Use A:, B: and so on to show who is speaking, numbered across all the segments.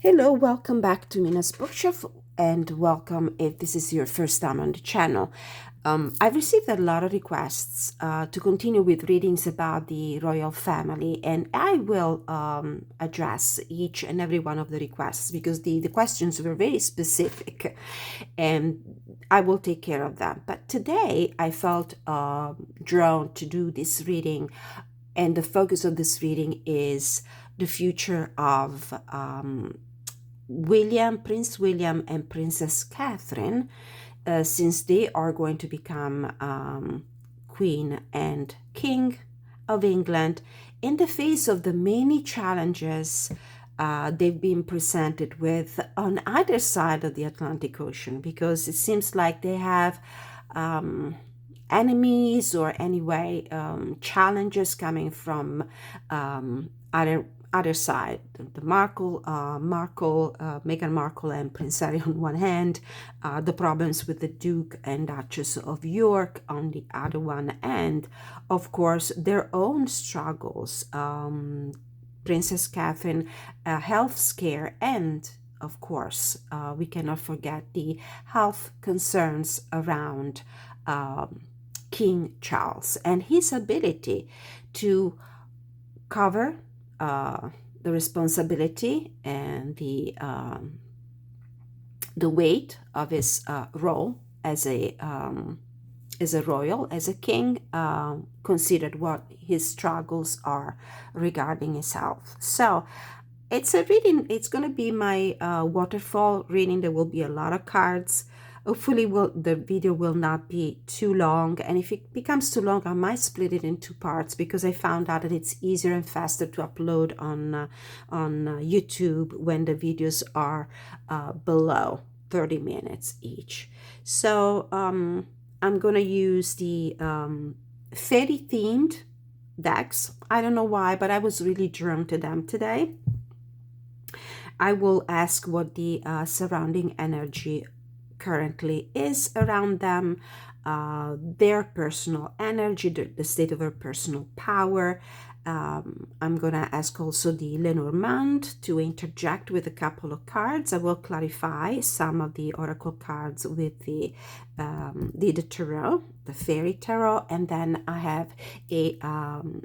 A: Hello, welcome back to Mina's Bookshelf, and welcome if this is your first time on the channel. I've received a lot of requests to continue with readings about the royal family, and I will address each and every one of the requests because the questions were very specific, and I will take care of them. But today I felt drawn to do this reading, and the focus of this reading is the future of Prince William and Princess Catherine, since they are going to become Queen and King of England in the face of the many challenges they've been presented with on either side of the Atlantic Ocean, because it seems like they have enemies, or anyway challenges coming from other side. The Meghan Markle and Prince Harry on one hand, the problems with the Duke and Duchess of York on the other one, and of course their own struggles. Princess Catherine, health scare, and of course we cannot forget the health concerns around King Charles and his ability to cover the responsibility and the weight of his role as a royal, as a king, considered what his struggles are regarding his health. So it's a reading. It's going to be my waterfall reading. There will be a lot of cards. Hopefully the video will not be too long, and if it becomes too long, I might split it in two parts, because I found out that it's easier and faster to upload on YouTube when the videos are below 30 minutes each. So I'm gonna use the fairy themed decks. I don't know why, but I was really drawn to them today. I will ask what the surrounding energy currently is around them, their personal energy, the state of their personal power. I'm gonna ask also the Lenormand to interject with a couple of cards. I will clarify some of the oracle cards with the tarot, the fairy tarot, and then I have a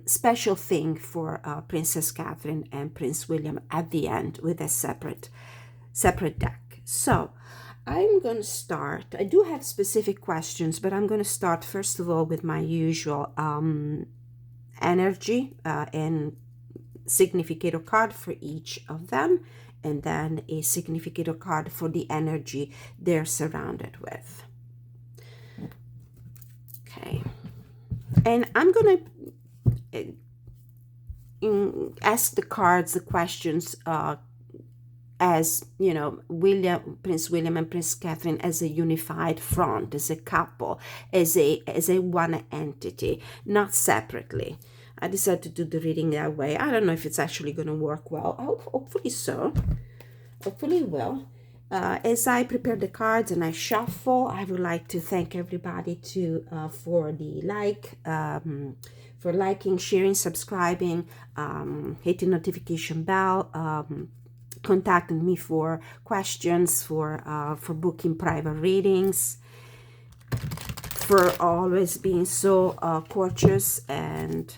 A: special thing for Princess Catherine and Prince William at the end with a separate deck. So I'm going to start. I do have specific questions, but I'm going to start first of all with my usual energy and significator card for each of them, and then a significator card for the energy they're surrounded with. Okay. And I'm going to ask the cards the questions as, you know, Prince William and Prince Catherine as a unified front, as a couple, as a one entity, not separately. I decided to do the reading that way. I don't know if it's actually going to work well. Hopefully so. Hopefully it will. As I prepare the cards and I shuffle, I would like to thank everybody for the for liking, sharing, subscribing, hitting notification bell, contacting me for questions, for booking private readings, for always being so courteous and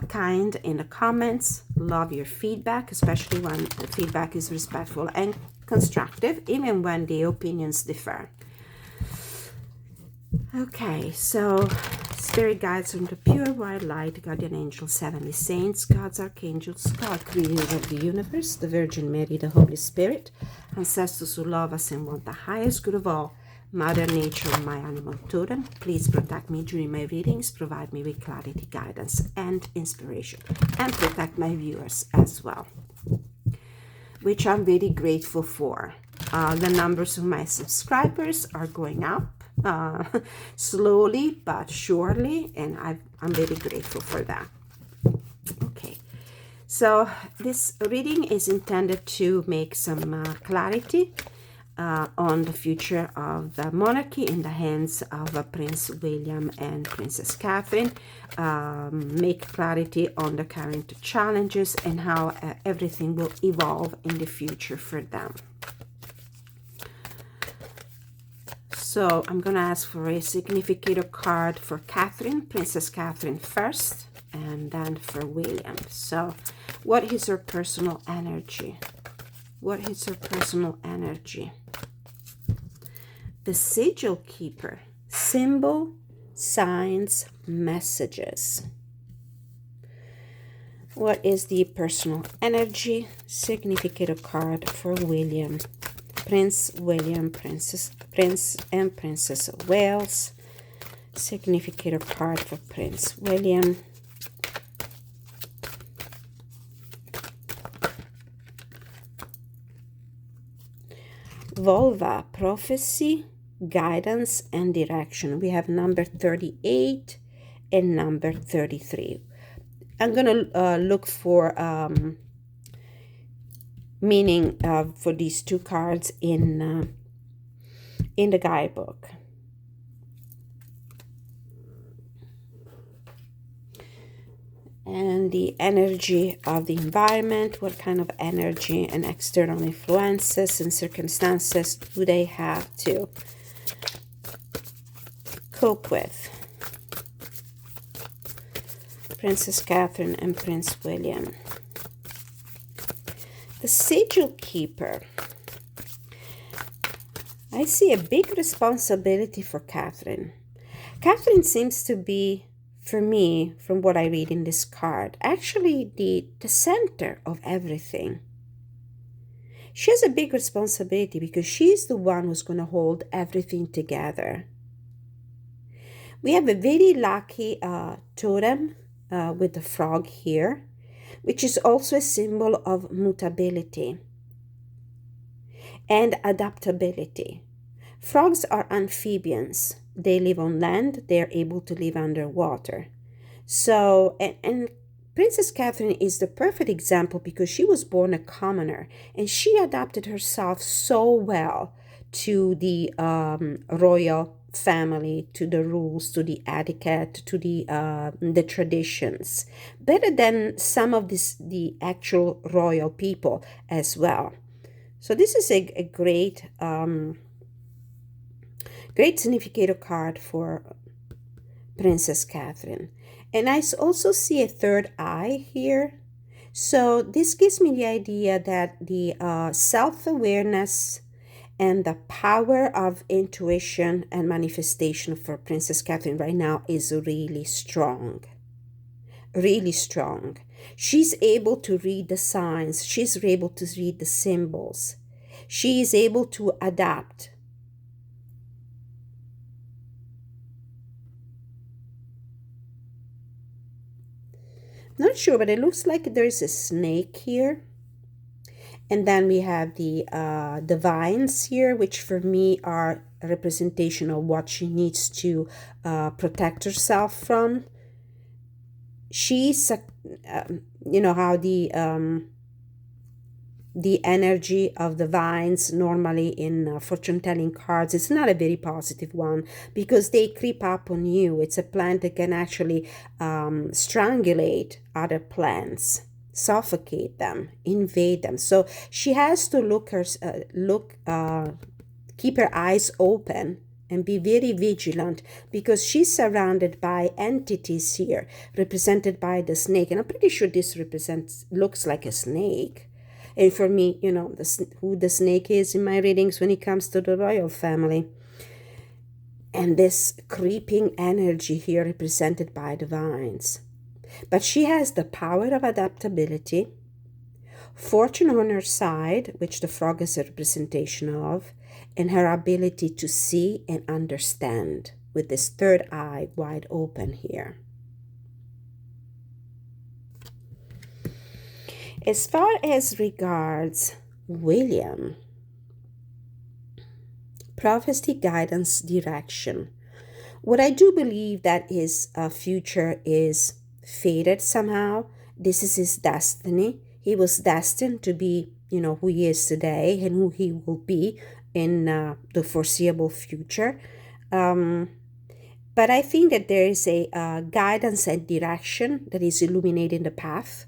A: kind in the comments. Love your feedback, especially when the feedback is respectful and constructive, even when the opinions differ. Okay, so spirit guides from the pure white light, guardian angels, heavenly saints, gods, archangels, God, creator of the universe, the Virgin Mary, the Holy Spirit, ancestors who love us and want the highest good of all, Mother Nature, my animal totem, please protect me during my readings, provide me with clarity, guidance, and inspiration, and protect my viewers as well, which I'm very grateful for. The numbers of my subscribers are going up slowly but surely, and I'm very grateful for that. Okay, so this reading is intended to make some clarity on the future of the monarchy in the hands of Prince William and Princess Catherine, make clarity on the current challenges and how everything will evolve in the future for them. So I'm going to ask for a significator card for Catherine, Princess Catherine first, and then for William. So what is her personal energy? What is her personal energy? The Sigil Keeper. Symbol, signs, messages. What is the personal energy? Significator card for William. Prince William, Prince and Princess of Wales. Significator card for Prince William. Vulva, prophecy, guidance, and direction. We have number 38 and number 33. I'm going to look for meaning for these two cards in the guidebook. And the energy of the environment, what kind of energy and external influences and circumstances do they have to cope with? Princess Catherine and Prince William. The Sigil Keeper. I see a big responsibility for Catherine. Catherine seems to be, for me, from what I read in this card, actually the center of everything. She has a big responsibility because she's the one who's going to hold everything together. We have a very lucky totem with the frog here, which is also a symbol of mutability and adaptability. Frogs are amphibians. They live on land. They're able to live underwater. So, and Princess Catherine is the perfect example because she was born a commoner and she adapted herself so well to the royal family, to the rules, to the etiquette, to the traditions, better than some of the actual royal people as well. So this is a great great significator card for Princess Catherine. And I also see a third eye here. So this gives me the idea that the self-awareness and the power of intuition and manifestation for Princess Catherine right now is really strong. Really strong. She's able to read the signs. She's able to read the symbols. She is able to adapt. Not sure, but it looks like there's a snake here. And then we have the vines here, which for me are a representation of what she needs to protect herself from. She's, you know, how the energy of the vines normally in fortune telling cards is not a very positive one because they creep up on you. It's a plant that can actually strangulate other plants, suffocate them, invade them. So she has to keep her eyes open and be very vigilant because she's surrounded by entities here represented by the snake. And I'm pretty sure this looks like a snake. And for me, you know, who the snake is in my readings when it comes to the royal family. And this creeping energy here represented by the vines. But she has the power of adaptability, fortune on her side, which the frog is a representation of, and her ability to see and understand with this third eye wide open here. As far as regards William, prophecy, guidance, direction. What I do believe that his future is fated somehow. This is his destiny. He was destined to be, who he is today and who he will be in the foreseeable future. Um, but I think that there is a guidance and direction that is illuminating the path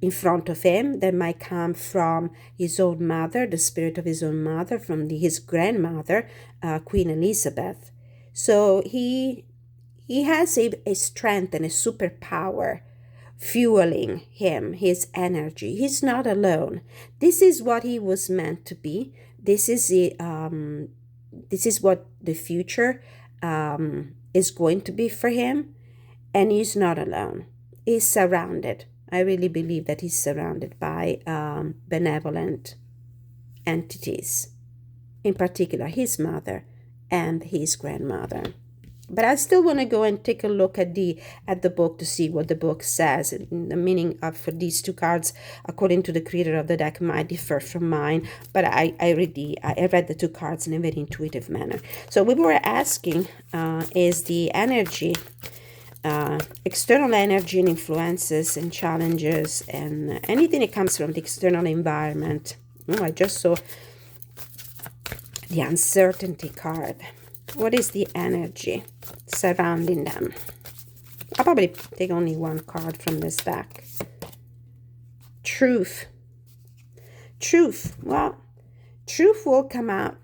A: in front of him that might come from his own mother, the spirit of his own mother, from his grandmother, Queen Elizabeth. So he has a strength and a superpower fueling him, his energy. He's not alone. This is what he was meant to be. This is what the future is going to be for him, and he's not alone. He's surrounded. I really believe that he's surrounded by benevolent entities, in particular his mother and his grandmother. But I still want to go and take a look at the book to see what the book says. And the meaning for these two cards, according to the creator of the deck, might differ from mine. But I read the two cards in a very intuitive manner. So we were asking, is the energy, external energy and influences and challenges and anything that comes from the external environment. Oh, I just saw the uncertainty card. What is the energy surrounding them? I'll probably take only one card from this deck. Truth. Truth. Well, truth will come out.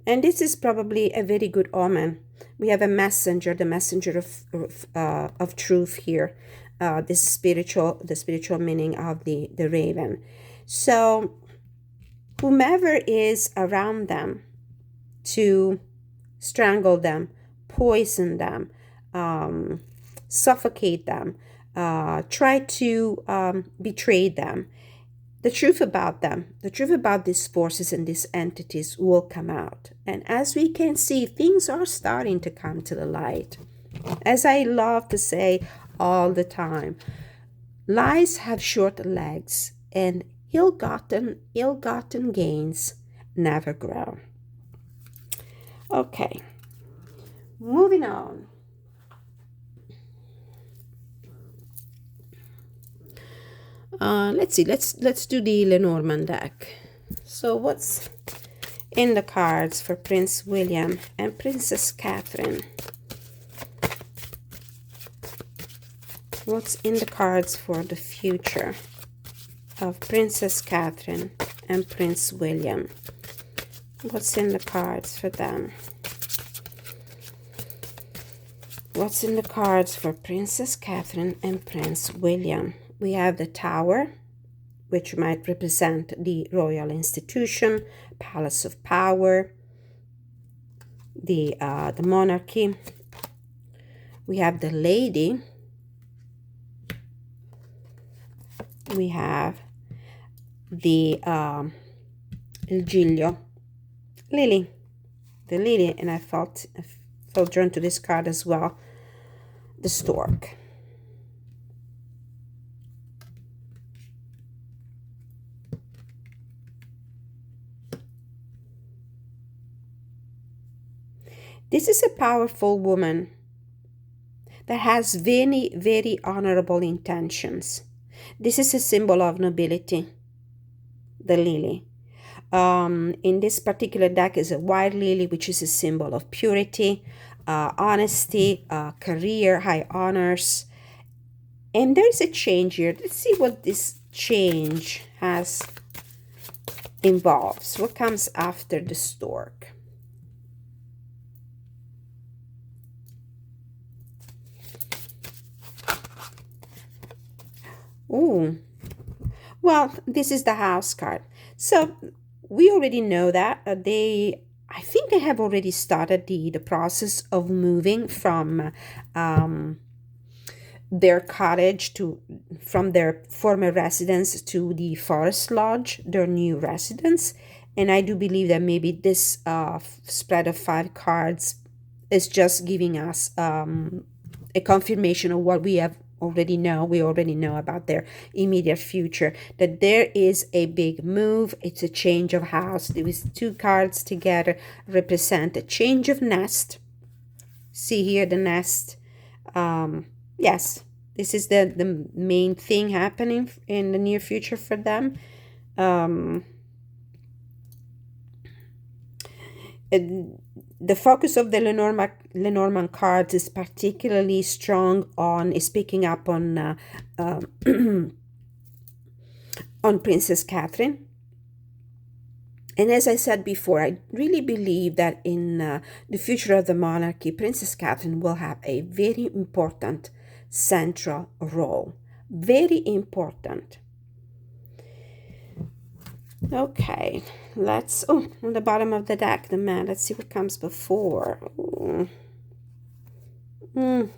A: And this is probably a very good omen. We have a messenger, the messenger of truth here. The spiritual meaning of the raven. So whomever is around them to strangle them, poison them, suffocate them, try to betray them. The truth about them, the truth about these forces and these entities will come out. And as we can see, things are starting to come to the light. As I love to say all the time, lies have short legs and ill-gotten gains never grow. Okay, moving on. Let's see. Let's do the Lenormand deck. So what's in the cards for Prince William and Princess Catherine? What's in the cards for the future of Princess Catherine and Prince William? What's in the cards for them? What's in the cards for Princess Catherine and Prince William? We have the Tower, which might represent the royal institution, Palace of Power, the monarchy. We have the Lady. We have the Il Giglio. Lily, the lily, and I felt drawn to this card as well, the stork. This is a powerful woman that has very, very honorable intentions. This is a symbol of nobility, the lily. In this particular deck is a white lily, which is a symbol of purity, honesty, career, high honors. And there's a change here. Let's see what this change involves. What comes after the stork? Ooh. Well, this is the house card. So we already know that I think they have already started the process of moving from their cottage from their former residence to the Forest Lodge, their new residence. And I do believe that maybe this spread of 5 cards is just giving us a confirmation of what we already know about their immediate future, that there is a big move. It's a change of house. These 2 cards together represent a change of nest. See here the nest. Yes, this is the main thing happening in the near future for them. The focus of the Lenormand cards is particularly strong on is picking up uh, on Princess Catherine. And as I said before, I really believe that in the future of the monarchy, Princess Catherine will have a very important central role. Very important. Okay, let's, on the bottom of the deck, the man, let's see what comes before. The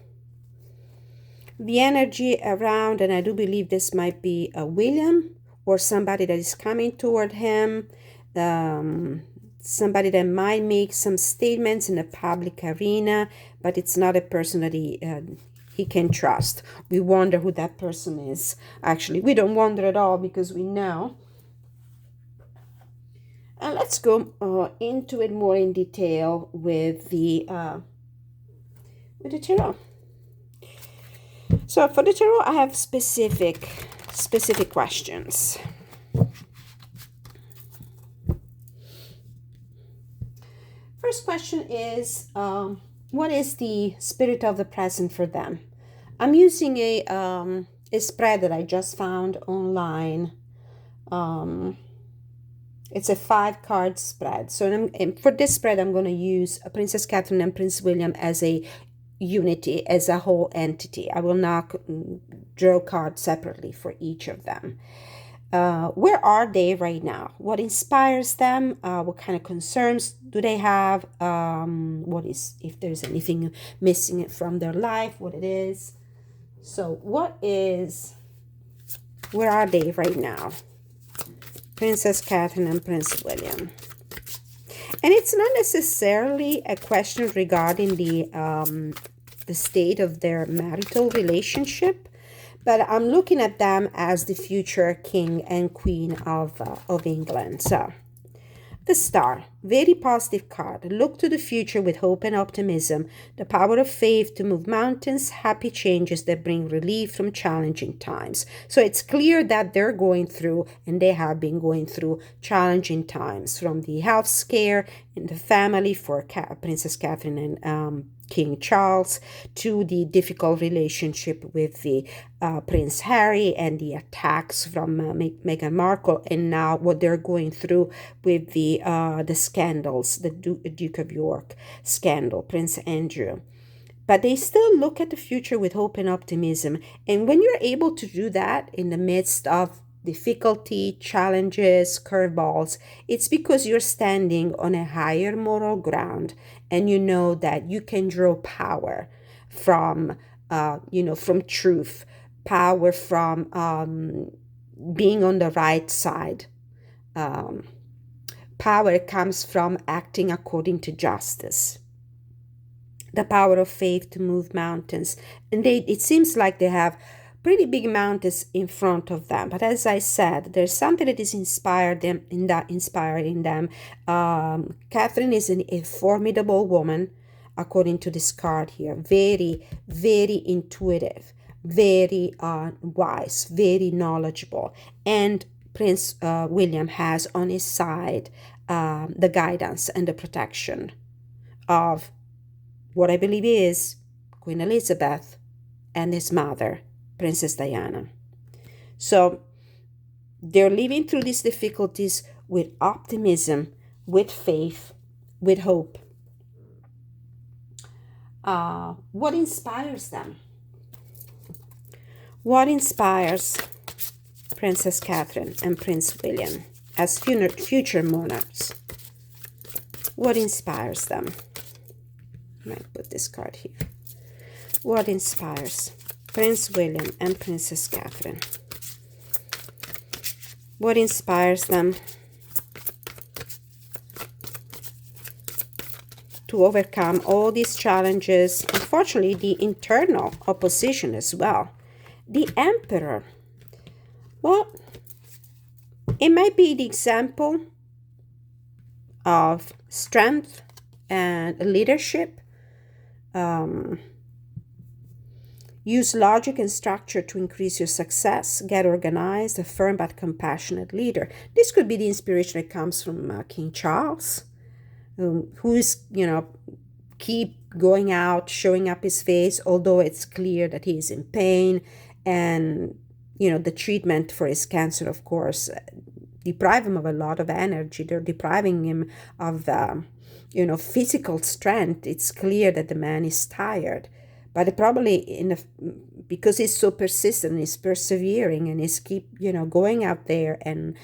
A: energy around, and I do believe this might be a William or somebody that is coming toward him, somebody that might make some statements in the public arena, but it's not a person that he can trust. We wonder who that person is. Actually, we don't wonder at all because we know. And let's go into it more in detail with the tarot. So for the tarot, I have specific questions. First question is, what is the spirit of the present for them? I'm using a spread that I just found online. It's a 5-card spread. So for this spread, I'm going to use Princess Catherine and Prince William as a unity, as a whole entity. I will not draw cards separately for each of them. Where are they right now? What inspires them? What kind of concerns do they have? What is, if there's anything missing from their life, what it is. So where are they right now? Princess Catherine and Prince William. And it's not necessarily a question regarding the state of their marital relationship, but I'm looking at them as the future king and queen of England. So, the Star, very positive card. Look to the future with hope and optimism. The power of faith to move mountains, happy changes that bring relief from challenging times. So it's clear that they're going through, and they have been going through, challenging times, from the health scare in the family for Princess Catherine and King Charles, to the difficult relationship with the Prince Harry and the attacks from Meghan Markle, and now what they're going through with the scandals, the Duke of York scandal, Prince Andrew. But they still look at the future with hope and optimism. And when you're able to do that in the midst of difficulty, challenges, curveballs, it's because you're standing on a higher moral ground, and you know that you can draw power from, from truth, power from being on the right side. Power comes from acting according to justice. The power of faith to move mountains. And it seems like they have pretty big mountains in front of them. But as I said, there's something that is inspiring them. Catherine is a formidable woman, according to this card here. Very, very intuitive, very wise, very knowledgeable. And Prince William has on his side the guidance and the protection of what I believe is Queen Elizabeth and his mother, Princess Diana. So they're living through these difficulties with optimism, with faith, with hope. What inspires them? What inspires Princess Catherine and Prince William as future monarchs? What inspires them? I might put this card here. What inspires Prince William and Princess Catherine? What inspires them to overcome all these challenges? Unfortunately, the internal opposition as well. The Emperor. Well, it might be the example of strength and leadership. Use logic and structure to increase your success. Get organized, a firm but compassionate leader. This could be the inspiration that comes from King Charles. who is, keep going out, showing up his face, although it's clear that he is in pain. And, the treatment for his cancer, of course, deprive him of a lot of energy. They're depriving him of, physical strength. It's clear that the man is tired. But probably because he's so persistent, he's persevering, and he's keep, going out there and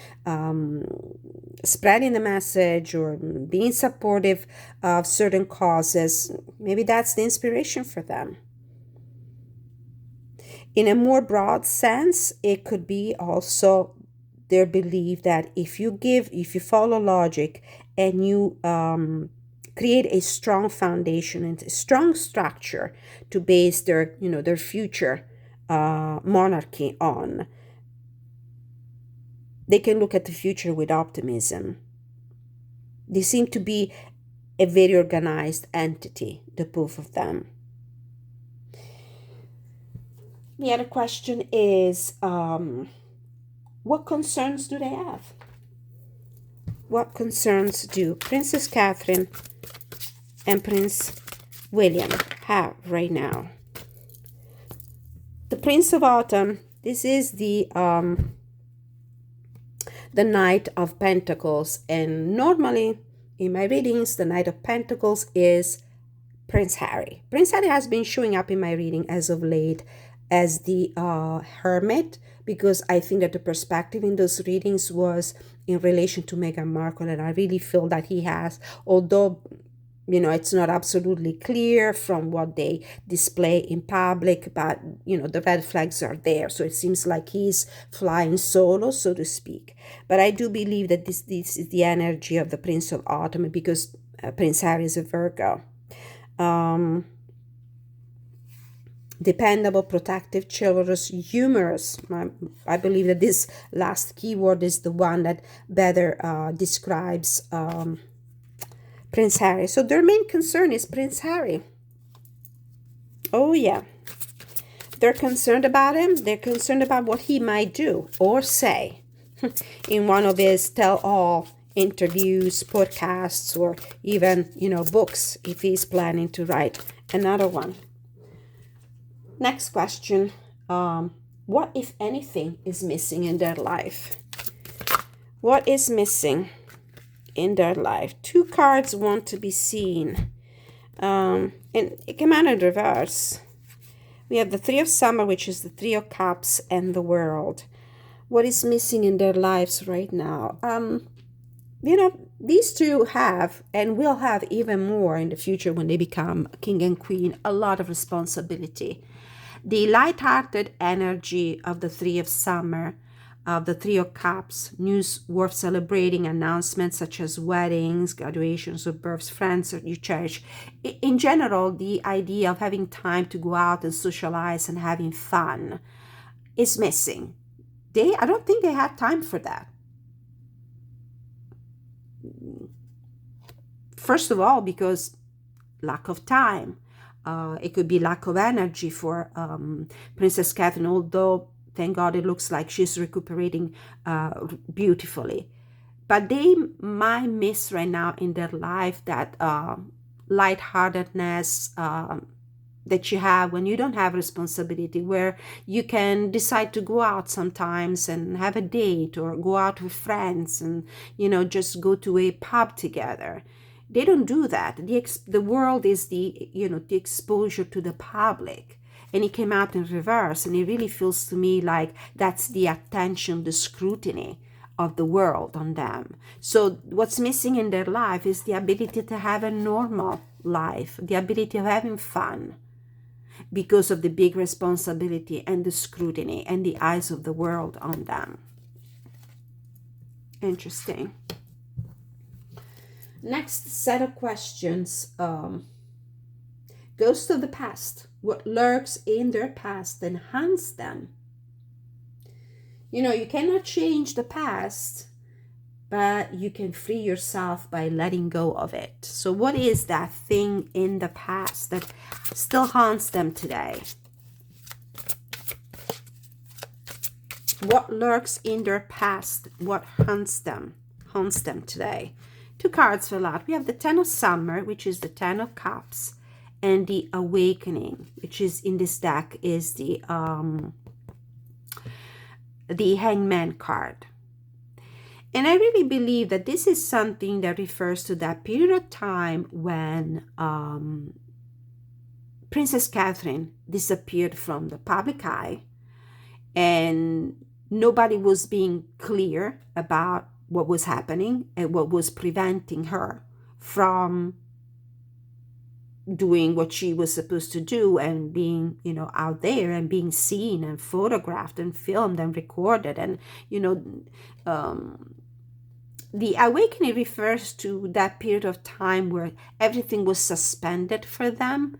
A: spreading the message or being supportive of certain causes. Maybe that's the inspiration for them. In a more broad sense, it could be also their belief that if you follow logic and you create a strong foundation and a strong structure to base their future monarchy on, they can look at the future with optimism. They seem to be a very organized entity, the both of them. The other question is, what concerns do they have? What concerns do Princess Catherine and Prince William have right now? The Prince of Autumn, this is the Knight of Pentacles, and normally in my readings the Knight of Pentacles is Prince Harry. Prince Harry has been showing up in my reading as of late as the Hermit, because I think that the perspective in those readings was in relation to Meghan Markle, and I really feel that he has, although it's not absolutely clear from what they display in public, but the red flags are there. So it seems like he's flying solo, so to speak. But I do believe that this is the energy of the Prince of Autumn, because Prince Harry is a Virgo. Dependable, protective, chivalrous, humorous. I believe that this last keyword is the one that better describes Prince Harry. So their main concern is Prince Harry. Oh yeah. They're concerned about him. They're concerned about what he might do or say in one of his tell-all interviews, podcasts, or even, books, if he's planning to write another one. Next question. What, if anything, is missing in their life? What is missing in their life? Two cards want to be seen. And it came out in reverse. We have the Three of Summer, which is the Three of Cups, and the World. What is missing in their lives right now? These two have and will have even more in the future when they become king and queen, a lot of responsibility. The light-hearted energy of the Three of Summer, of the Three of Cups, news worth celebrating, announcements such as weddings, graduations, or births, friends that you cherish. In general, the idea of having time to go out and socialize and having fun is missing. I don't think they have time for that. First of all, because lack of time. It could be lack of energy for Princess Catherine, although, thank God, it looks like she's recuperating beautifully. But they might miss right now in their life that lightheartedness that you have when you don't have responsibility, where you can decide to go out sometimes and have a date or go out with friends and, just go to a pub together. They don't do that. The world is the exposure to the public. And it came out in reverse. And it really feels to me like that's the attention, the scrutiny of the world on them. So what's missing in their life is the ability to have a normal life, the ability of having fun, because of the big responsibility and the scrutiny and the eyes of the world on them. Interesting. Next set of questions. Ghost of the past. What lurks in their past and haunts them? You cannot change the past, but you can free yourself by letting go of it. So what is that thing in the past that still haunts them today? What lurks in their past? What haunts them today? Two cards fell out. We have the Ten of Summer, which is the Ten of Cups, and the Awakening, which is in this deck is the Hangman card. And I really believe that this is something that refers to that period of time when Princess Catherine disappeared from the public eye, and nobody was being clear about what was happening and what was preventing her from doing what she was supposed to do and being, out there and being seen and photographed and filmed and recorded. And, the Awakening refers to that period of time where everything was suspended for them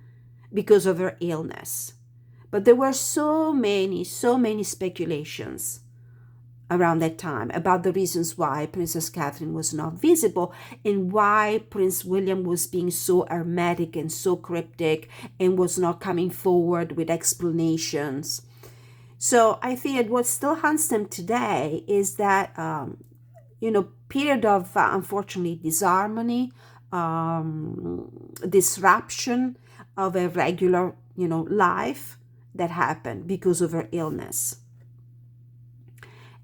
A: because of her illness. But there were so many speculations around that time about the reasons why Princess Catherine was not visible and why Prince William was being so hermetic and so cryptic and was not coming forward with explanations. So I think that what still haunts them today is that, period of, unfortunately, disharmony, disruption of a regular, life that happened because of her illness.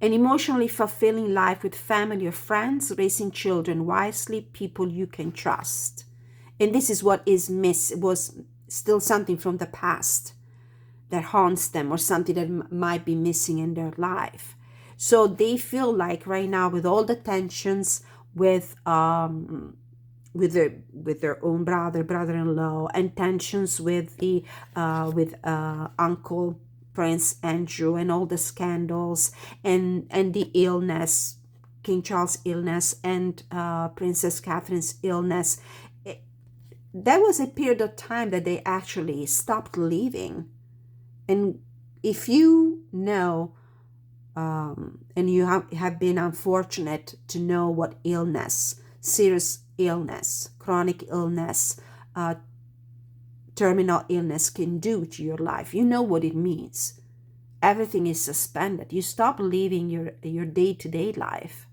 A: An emotionally fulfilling life with family or friends, raising children wisely, people you can trust. And this is what was still something from the past that haunts them, or something that might be missing in their life. So they feel like right now, with all the tensions with their own brother-in-law, and tensions with Uncle Prince Andrew, and all the scandals, and the illness, King Charles' illness, and Princess Catherine's illness, that was a period of time that they actually stopped living. And if you know, and you have been unfortunate to know what illness, serious illness, chronic illness, terminal illness can do to your life, you know what it means. Everything is suspended. You stop living your day-to-day life.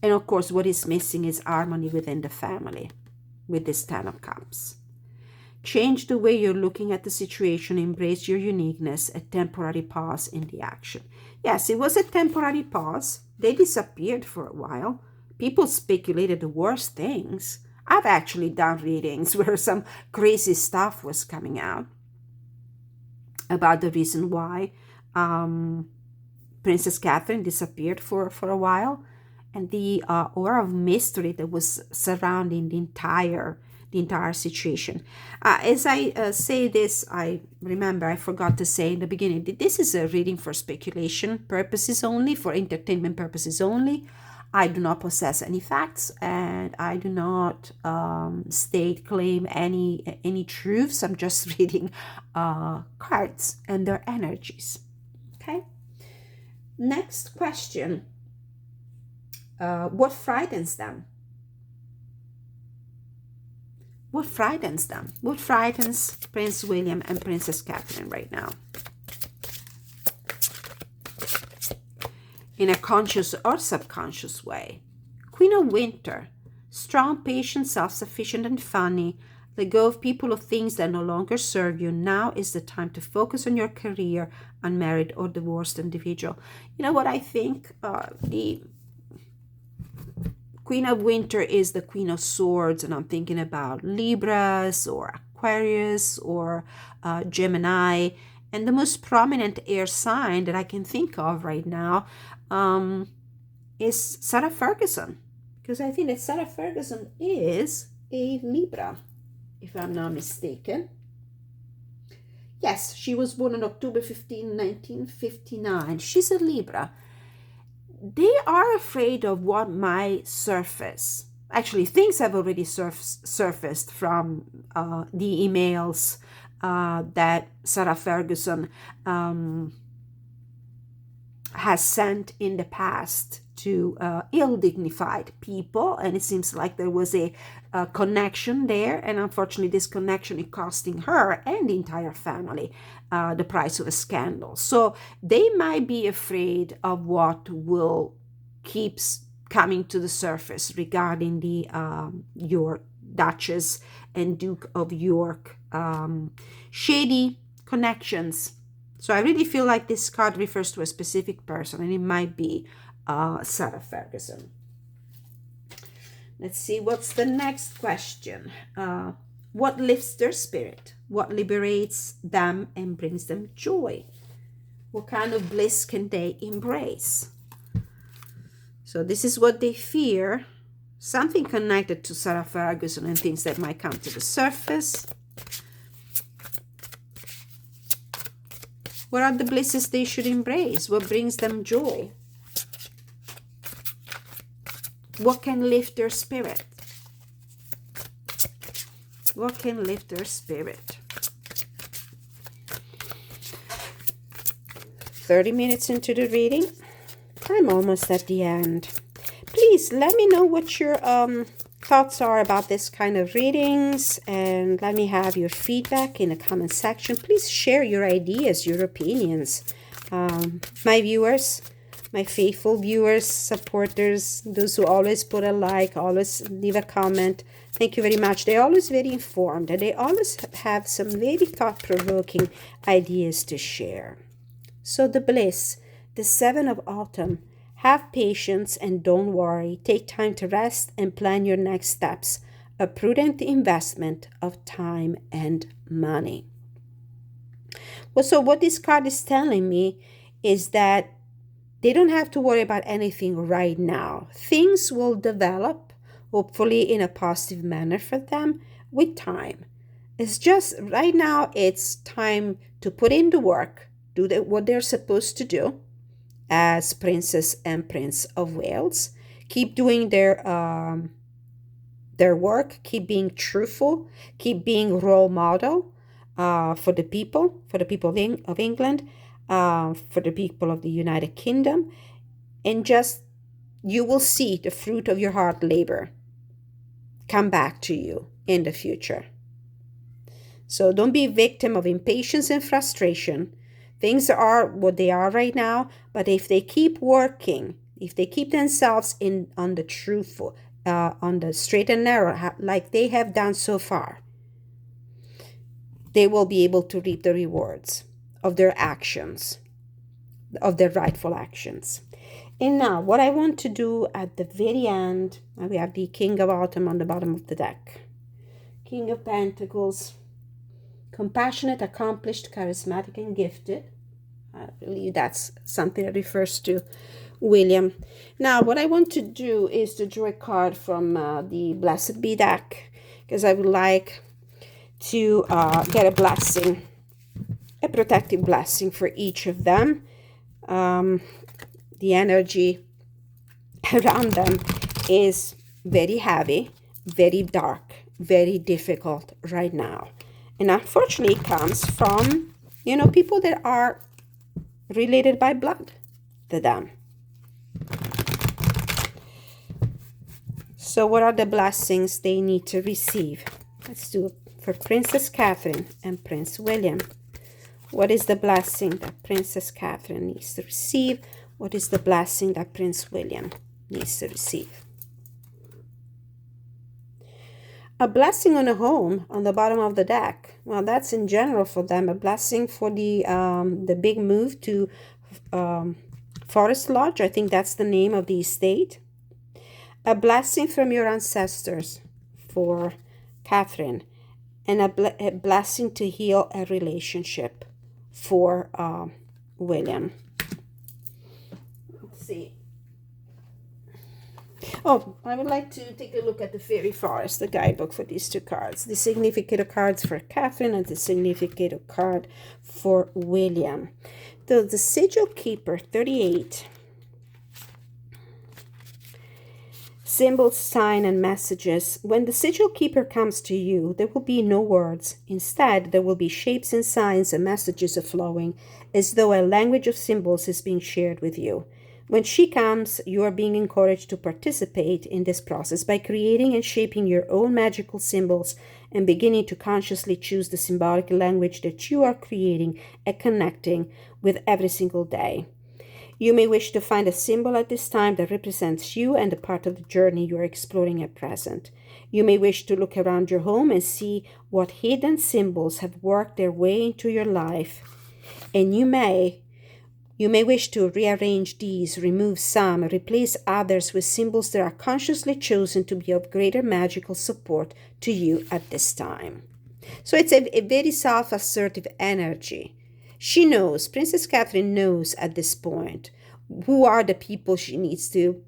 A: And of course, what is missing is harmony within the family with this Ten of Cups. Change the way you're looking at the situation. Embrace your uniqueness. A temporary pause in the action. Yes, it was a temporary pause. They disappeared for a while. People speculated the worst things. I've actually done readings where some crazy stuff was coming out about the reason why Princess Catherine disappeared for a while, and the aura of mystery that was surrounding the entire situation. As I say this, I remember I forgot to say in the beginning that this is a reading for speculation purposes only, for entertainment purposes only. I do not possess any facts, and I do not claim any truths. I'm just reading cards and their energies. Okay. Next question. What frightens them? What frightens them? What frightens Prince William and Princess Catherine right now? In a conscious or subconscious way. Queen of Winter. Strong, patient, self-sufficient, and funny. Let go of people or things that no longer serve you. Now is the time to focus on your career, unmarried or divorced individual. You know what I think? The Queen of Winter is the Queen of Swords, and I'm thinking about Libras or Aquarius or Gemini. And the most prominent air sign that I can think of right now is Sarah Ferguson, because I think that Sarah Ferguson is a Libra, if I'm not mistaken. Yes, she was born on October 15, 1959. She's a Libra. They are afraid of what might surface. Actually, things have already surfaced from the emails that Sarah Ferguson has sent in the past to ill-dignified people, and it seems like there was a connection there, and unfortunately this connection is costing her and the entire family the price of a scandal. So they might be afraid of what will keep coming to the surface regarding the your Duchess and Duke of York shady connections. So I really feel like this card refers to a specific person, and it might be Sarah Ferguson. Let's see, what's the next question? What lifts their spirit? What liberates them and brings them joy? What kind of bliss can they embrace? So this is what they fear. Something connected to Sarah Ferguson and things that might come to the surface. What are the blisses they should embrace? What brings them joy? What can lift their spirit? What can lift their spirit? 30 minutes into the reading. I'm almost at the end. Please let me know what your thoughts are about this kind of readings, and let me have your feedback in the comment section. Please share your ideas, your opinions. My viewers, my faithful viewers, supporters, those who always put a like, always leave a comment, thank you very much. They're always very informed, and they always have some very thought-provoking ideas to share. So the bliss, the 7 of Autumn. Have patience and don't worry. Take time to rest and plan your next steps. A prudent investment of time and money. Well, so what this card is telling me is that they don't have to worry about anything right now. Things will develop, hopefully in a positive manner for them with time. It's just right now, it's time to put in the work, do what they're supposed to do as Princess and Prince of Wales. Keep doing their work, keep being truthful, keep being role model for the people of England, for the people of the United Kingdom, and just you will see the fruit of your hard labor come back to you in the future. So don't be a victim of impatience and frustration. Things are what they are right now, but if they keep working, if they keep themselves on the truthful, on the straight and narrow, like they have done so far, they will be able to reap the rewards of their actions, of their rightful actions. And now, what I want to do at the very end, we have the King of Autumn on the bottom of the deck. King of Pentacles, compassionate, accomplished, charismatic, and gifted. I believe that's something that refers to William. Now, what I want to do is to draw a card from the Blessed Be deck, because I would like to get a blessing, a protective blessing for each of them. The energy around them is very heavy, very dark, very difficult right now. And unfortunately, it comes from, people that are related by blood to them. So what are the blessings they need to receive? Let's do it for Princess Catherine and Prince William. What is the blessing that Princess Catherine needs to receive? What is the blessing that Prince William needs to receive? A blessing on a home on the bottom of the deck. Well, that's in general for them. A blessing for the big move to Forest Lodge. I think that's the name of the estate. A blessing from your ancestors for Catherine. And a blessing to heal a relationship for William. Let's see. Oh, I would like to take a look at the Fairy Forest, the guidebook for these two cards. The Significator cards for Catherine and the Significator card for William. The Sigil Keeper, 38. Symbols, sign, and messages. When the Sigil Keeper comes to you, there will be no words. Instead, there will be shapes and signs and messages flowing, as though a language of symbols is being shared with you. When she comes, you are being encouraged to participate in this process by creating and shaping your own magical symbols and beginning to consciously choose the symbolic language that you are creating and connecting with every single day. You may wish to find a symbol at this time that represents you and the part of the journey you are exploring at present. You may wish to look around your home and see what hidden symbols have worked their way into your life. And you may wish to rearrange these, remove some, replace others with symbols that are consciously chosen to be of greater magical support to you at this time. So it's a very self-assertive energy. She knows, Princess Catherine knows at this point who are the people she needs to,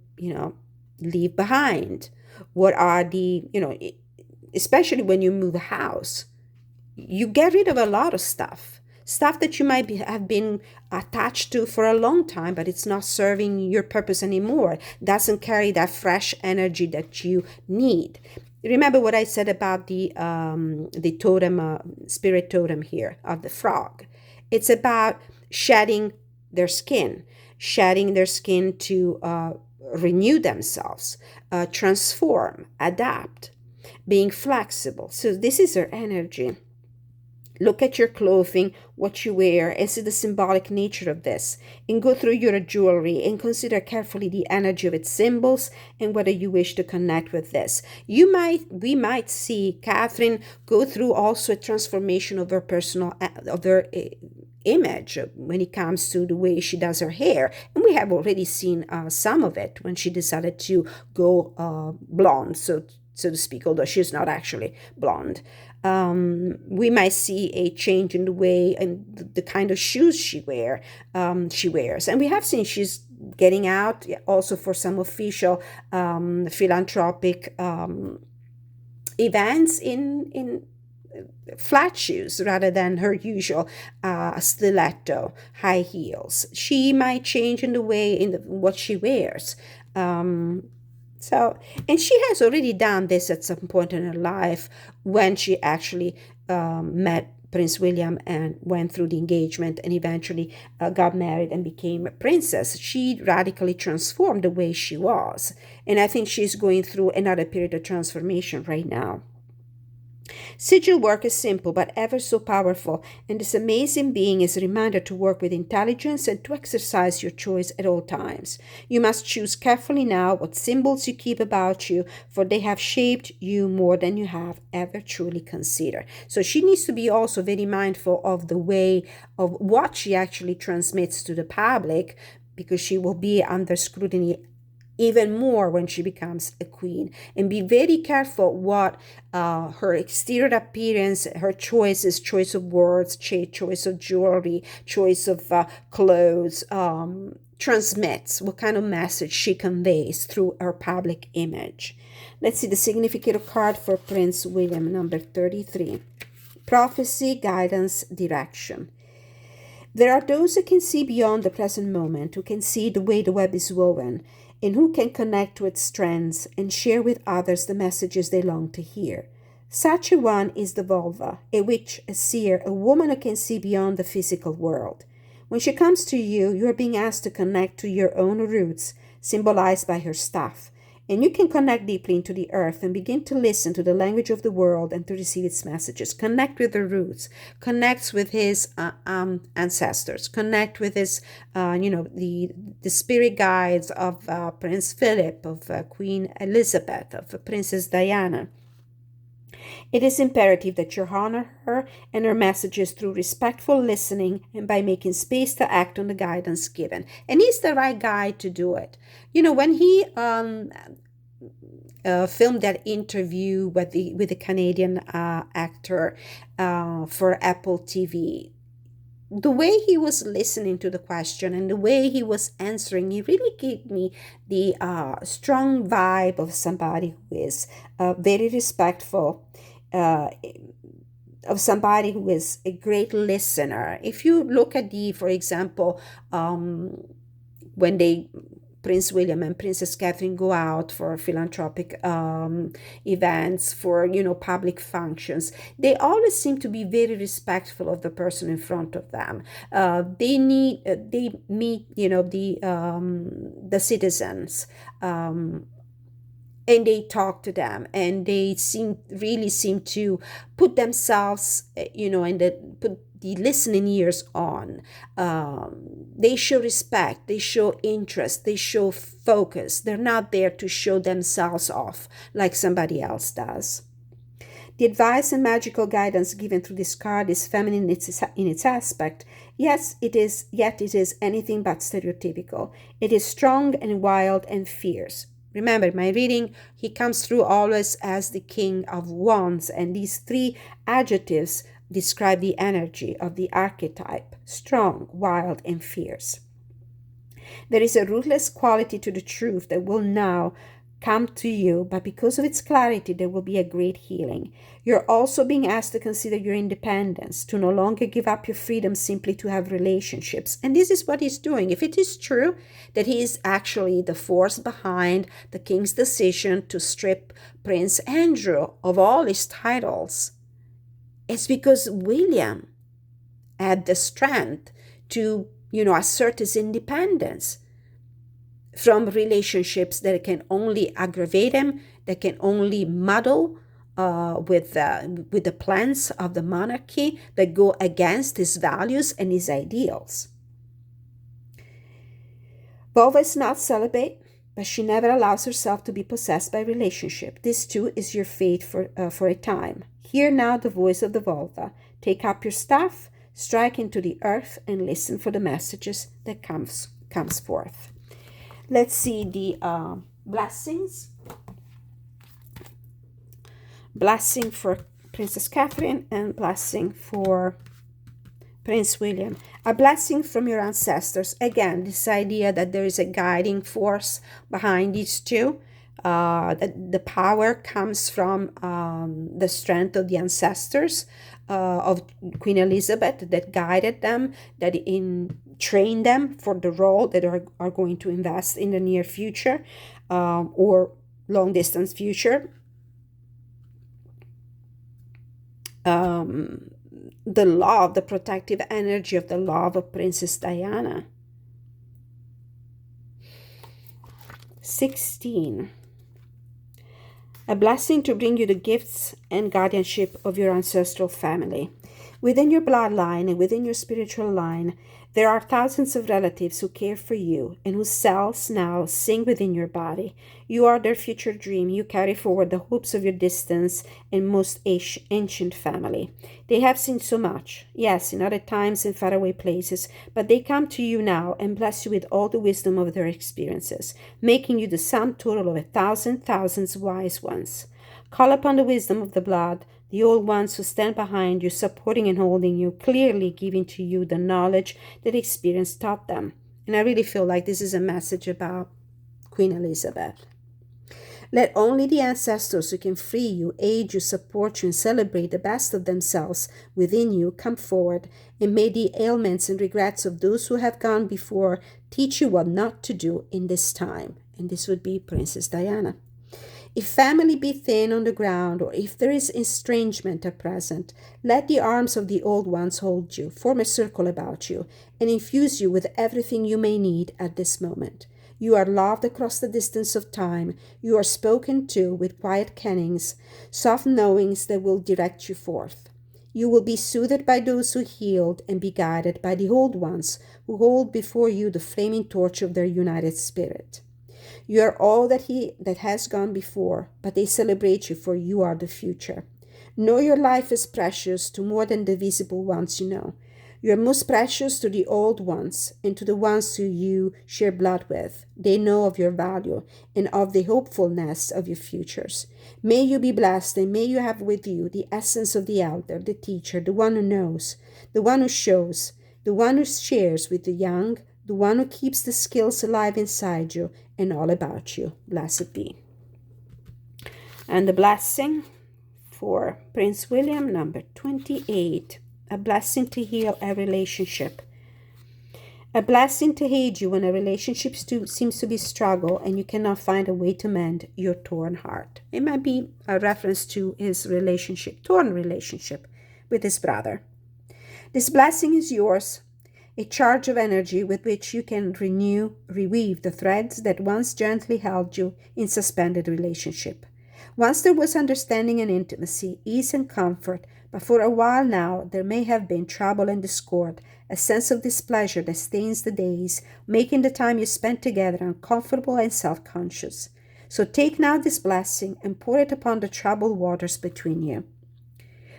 A: leave behind. What are especially when you move a house, you get rid of a lot of stuff that you might have been attached to for a long time, but it's not serving your purpose anymore, doesn't carry that fresh energy that you need. Remember what I said about the totem, spirit totem here of the frog. It's about shedding their skin to renew themselves, transform, adapt, being flexible. So this is their energy. Look at your clothing, what you wear, and see the symbolic nature of this. And go through your jewelry and consider carefully the energy of its symbols and whether you wish to connect with this. We might see Catherine go through also a transformation of her image when it comes to the way she does her hair. And we have already seen some of it when she decided to go blonde, so to speak, although she's not actually blonde. We might see a change in the way and the kind of shoes she wears. And we have seen she's getting out also for some official philanthropic events in flat shoes rather than her usual stiletto high heels. She might change in the way what she wears. And she has already done this at some point in her life when she actually met Prince William and went through the engagement and eventually got married and became a princess. She radically transformed the way she was. And I think she's going through another period of transformation right now. Sigil work is simple but ever so powerful, and this amazing being is a reminder to work with intelligence and to exercise your choice at all times. You must choose carefully now what symbols you keep about you, for they have shaped you more than you have ever truly considered. So she needs to be also very mindful of the way of what she actually transmits to the public, because she will be under scrutiny even more when she becomes a queen. And be very careful what her exterior appearance, her choice of words, choice of jewelry, choice of clothes transmits, what kind of message she conveys through her public image. Let's see the significator card for Prince William, number 33. Prophecy, guidance, direction. There are those who can see beyond the present moment, who can see the way the web is woven, and who can connect to its strands and share with others the messages they long to hear. Such a one is the vulva, a witch, a seer, a woman who can see beyond the physical world. When she comes to you, you are being asked to connect to your own roots, symbolized by her staff, and you can connect deeply into the earth and begin to listen to the language of the world and to receive its messages. Connect with the roots, connect with his ancestors, connect with his, the spirit guides of Prince Philip, of Queen Elizabeth, of Princess Diana. It is imperative that you honor her and her messages through respectful listening and by making space to act on the guidance given. And he's the right guy to do it. When he filmed that interview with the Canadian actor for Apple TV, the way he was listening to the question and the way he was answering, he really gave me the strong vibe of somebody who is very respectful, of somebody who is a great listener. If you look at for example, when Prince William and Princess Catherine go out for philanthropic events, for public functions, they always seem to be very respectful of the person in front of them. They meet the citizens. And they talk to them, and they really seem to put themselves, and put the listening ears on. They show respect, they show interest, they show focus. They're not there to show themselves off like somebody else does. The advice and magical guidance given through this card is feminine in its aspect. Yes, it is, yet it is anything but stereotypical. It is strong and wild and fierce. Remember, my reading, he comes through always as the King of Wands, and these three adjectives describe the energy of the archetype: strong, wild, and fierce. There is a ruthless quality to the truth that will now come to you, but because of its clarity, there will be a great healing. You're also being asked to consider your independence, to no longer give up your freedom simply to have relationships. And this is what he's doing. If it is true that he is actually the force behind the king's decision to strip Prince Andrew of all his titles, it's because William had the strength to, assert his independence from relationships that can only aggravate him, that can only muddle with the plans of the monarchy, that go against his values and his ideals. Vova is not celibate, but she never allows herself to be possessed by relationship. This too is your fate for a time. Hear now the voice of the vulva. Take up your staff, strike into the earth, and listen for the messages that comes forth. Let's see the blessings. Blessing for Princess Catherine and blessing for Prince William. A blessing from your ancestors. Again, this idea that there is a guiding force behind these two. That the power comes from the strength of the ancestors of Queen Elizabeth that guided them, that trained them for the role that are going to invest in the near future or long distance future. The love, the protective energy of the love of Princess Diana. 16. A blessing to bring you the gifts and guardianship of your ancestral family. Within your bloodline and within your spiritual line, there are thousands of relatives who care for you and whose cells now sing within your body. You are their future dream. You carry forward the hopes of your distant and most ancient family. They have seen so much, yes, in other times and faraway places, but they come to you now and bless you with all the wisdom of their experiences, making you the sum total of 1,000 thousands wise ones. Call upon the wisdom of the blood, the old ones who stand behind you, supporting and holding you, clearly giving to you the knowledge that experience taught them. And I really feel like this is a message about Queen Elizabeth. Let only the ancestors who can free you, aid you, support you, and celebrate the best of themselves within you come forward, and may the ailments and regrets of those who have gone before teach you what not to do in this time. And this would be Princess Diana. If family be thin on the ground, or if there is estrangement at present, let the arms of the old ones hold you, form a circle about you, and infuse you with everything you may need at this moment. You are loved across the distance of time. You are spoken to with quiet kennings, soft knowings that will direct you forth. You will be soothed by those who healed and be guided by the old ones who hold before you the flaming torch of their united spirit. You are all that has gone before, but they celebrate you, for you are the future. Know your life is precious to more than the visible ones you know. You are most precious to the old ones and to the ones who you share blood with. They know of your value and of the hopefulness of your futures. May you be blessed, and may you have with you the essence of the elder, the teacher, the one who knows, the one who shows, the one who shares with the young, the one who keeps the skills alive inside you and all about you. Blessed be. And the blessing for Prince William, number 28. A blessing to heal a relationship. A blessing to aid you when a relationship seems to be struggle and you cannot find a way to mend your torn heart. It might be a reference to his torn relationship with his brother. This blessing is yours, a charge of energy with which you can reweave the threads that once gently held you in suspended relationship. Once there was understanding and intimacy, ease and comfort, but for a while now there may have been trouble and discord, a sense of displeasure that stains the days, making the time you spent together uncomfortable and self-conscious. So take now this blessing and pour it upon the troubled waters between you.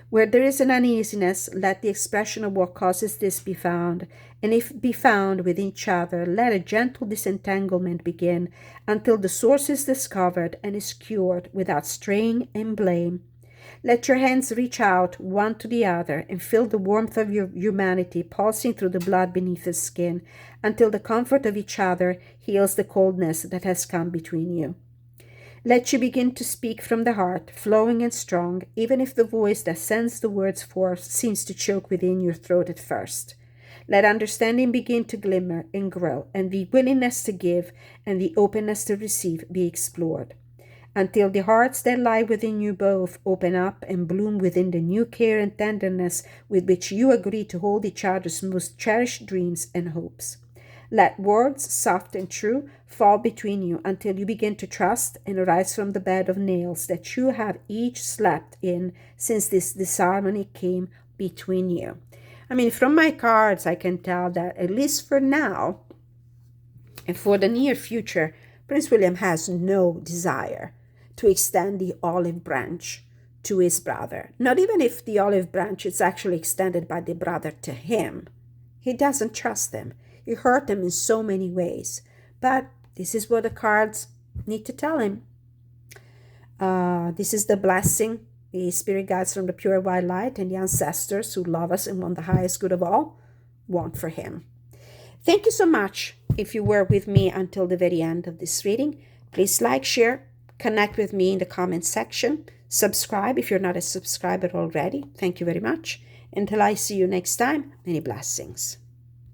A: Where there is an uneasiness, let the expression of what causes this be found, and if be found with each other, let a gentle disentanglement begin until the source is discovered and is cured without strain and blame. Let your hands reach out one to the other and feel the warmth of your humanity pulsing through the blood beneath the skin until the comfort of each other heals the coldness that has come between you. Let you begin to speak from the heart, flowing and strong, even if the voice that sends the words forth seems to choke within your throat at first. Let understanding begin to glimmer and grow, and the willingness to give and the openness to receive be explored, until the hearts that lie within you both open up and bloom within the new care and tenderness with which you agree to hold each other's most cherished dreams and hopes. Let words, soft and true, fall between you until you begin to trust and arise from the bed of nails that you have each slept in since this disharmony came between you. I mean, from my cards, I can tell that at least for now and for the near future, Prince William has no desire to extend the olive branch to his brother. Not even if the olive branch is actually extended by the brother to him. He doesn't trust him. He hurt him in so many ways. But this is what the cards need to tell him. This is the blessing the spirit guides from the pure white light and the ancestors who love us and want the highest good of all want for him. Thank you so much if you were with me until the very end of this reading. Please like, share, connect with me in the comments section. Subscribe if you're not a subscriber already. Thank you very much. Until I see you next time, many blessings.